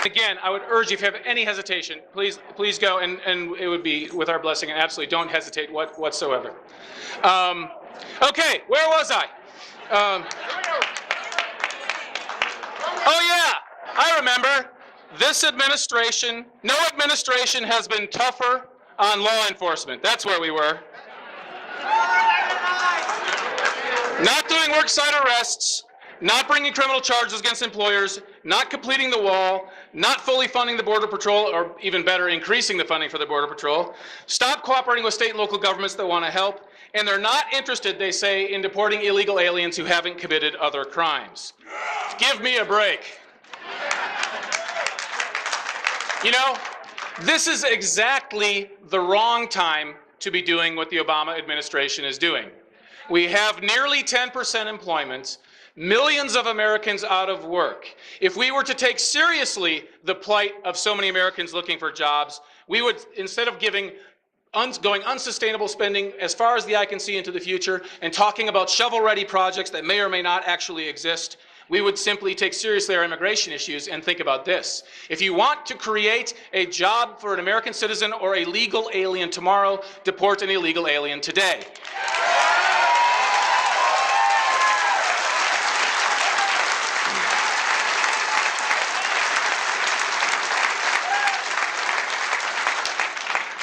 Again, I would urge you, if you have any hesitation, please go, and it would be with our blessing, and absolutely don't hesitate whatsoever. Okay, where was I? Oh yeah, I remember. This administration, no administration has been tougher on law enforcement. That's where we were. Not doing worksite arrests, not bringing criminal charges against employers, not completing the wall, not fully funding the Border Patrol, or even better, increasing the funding for the Border Patrol. Stop cooperating with state and local governments that want to help, and they're not interested, they say, in deporting illegal aliens who haven't committed other crimes. Give me a break. You know, this is exactly the wrong time to be doing what the Obama administration is doing. We have nearly 10% employment, millions of Americans out of work. If we were to take seriously the plight of so many Americans looking for jobs, we would, instead of going unsustainable spending as far as the eye can see into the future and talking about shovel-ready projects that may or may not actually exist, we would simply take seriously our immigration issues and think about this. If you want to create a job for an American citizen or a legal alien tomorrow, deport an illegal alien today.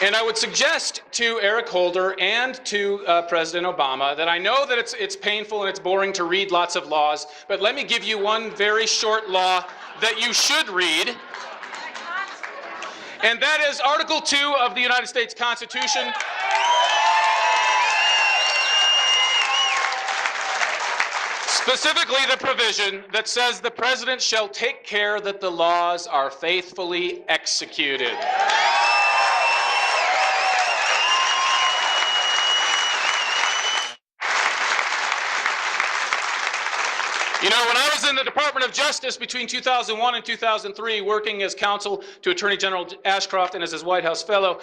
And I would suggest to Eric Holder and to President Obama that I know that it's painful and it's boring to read lots of laws, but let me give you one very short law that you should read. And that is Article 2 of the United States Constitution. Specifically the provision that says the President shall take care that the laws are faithfully executed. You know, when I was in the Department of Justice between 2001 and 2003, working as counsel to Attorney General Ashcroft and as his White House fellow,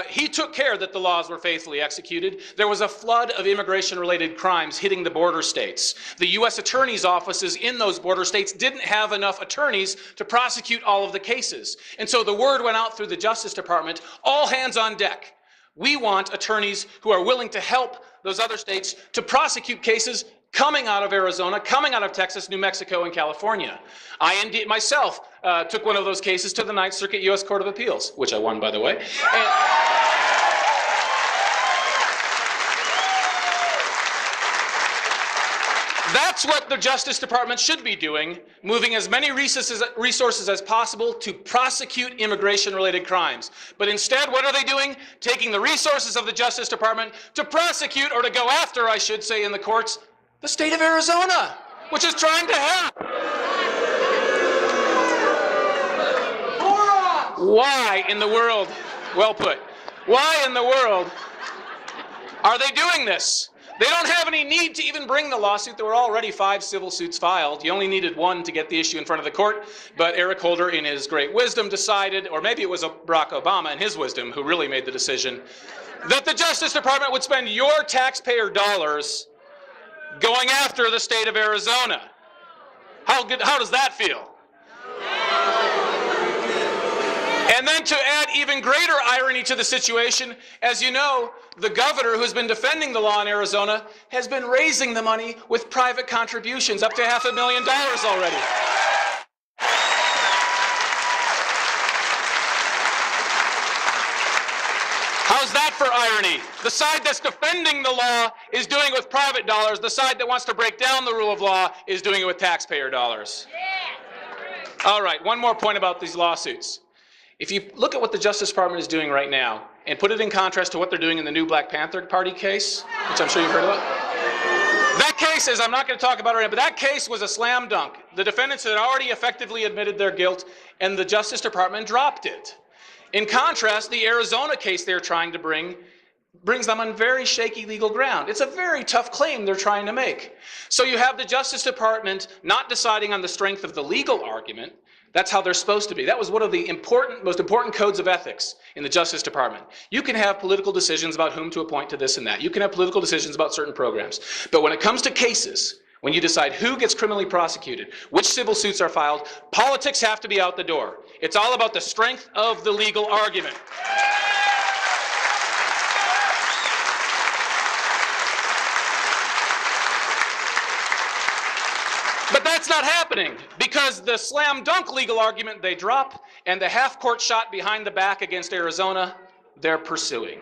he took care that the laws were faithfully executed. There was a flood of immigration-related crimes hitting the border states. The U.S. attorney's offices in those border states didn't have enough attorneys to prosecute all of the cases. And so the word went out through the Justice Department, all hands on deck. We want attorneys who are willing to help those other states to prosecute cases coming out of Arizona, coming out of Texas, New Mexico, and California. I indeed myself took one of those cases to the Ninth Circuit U.S. Court of Appeals, which I won, by the way. That's what the Justice Department should be doing, moving as many resources as possible to prosecute immigration-related crimes. But instead, what are they doing? Taking the resources of the Justice Department to prosecute, or to go after, I should say, in the courts, the state of Arizona, which is trying to help. Why in the world, well put, why in the world are they doing this? They don't have any need to even bring the lawsuit. There were already 5 civil suits filed. You only needed 1 to get the issue in front of the court. But Eric Holder, in his great wisdom, decided, or maybe it was Barack Obama in his wisdom who really made the decision, that the Justice Department would spend your taxpayer dollars going after the state of Arizona. How does that feel? And then to add even greater irony to the situation, as you know, the governor who's been defending the law in Arizona has been raising the money with private contributions, up to $500,000 already. How's that for irony? The side that's defending the law is doing it with private dollars. The side that wants to break down the rule of law is doing it with taxpayer dollars. All right, one more point about these lawsuits. If you look at what the Justice Department is doing right now and put it in contrast to what they're doing in the new Black Panther Party case, which I'm sure you've heard about, that case is, I'm not going to talk about it right now, but that case was a slam dunk. The defendants had already effectively admitted their guilt, and the Justice Department dropped it. In contrast, the Arizona case they're trying to bring brings them on very shaky legal ground. It's a very tough claim they're trying to make. So you have the Justice Department not deciding on the strength of the legal argument. That's how they're supposed to be. That was one of the most important codes of ethics in the Justice Department. You can have political decisions about whom to appoint to this and that. You can have political decisions about certain programs. But when it comes to cases, when you decide who gets criminally prosecuted, which civil suits are filed, politics have to be out the door. It's all about the strength of the legal argument. But that's not happening because the slam dunk legal argument they drop and the half-court shot behind the back against Arizona, they're pursuing.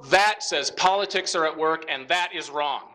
That says politics are at work, and that is wrong.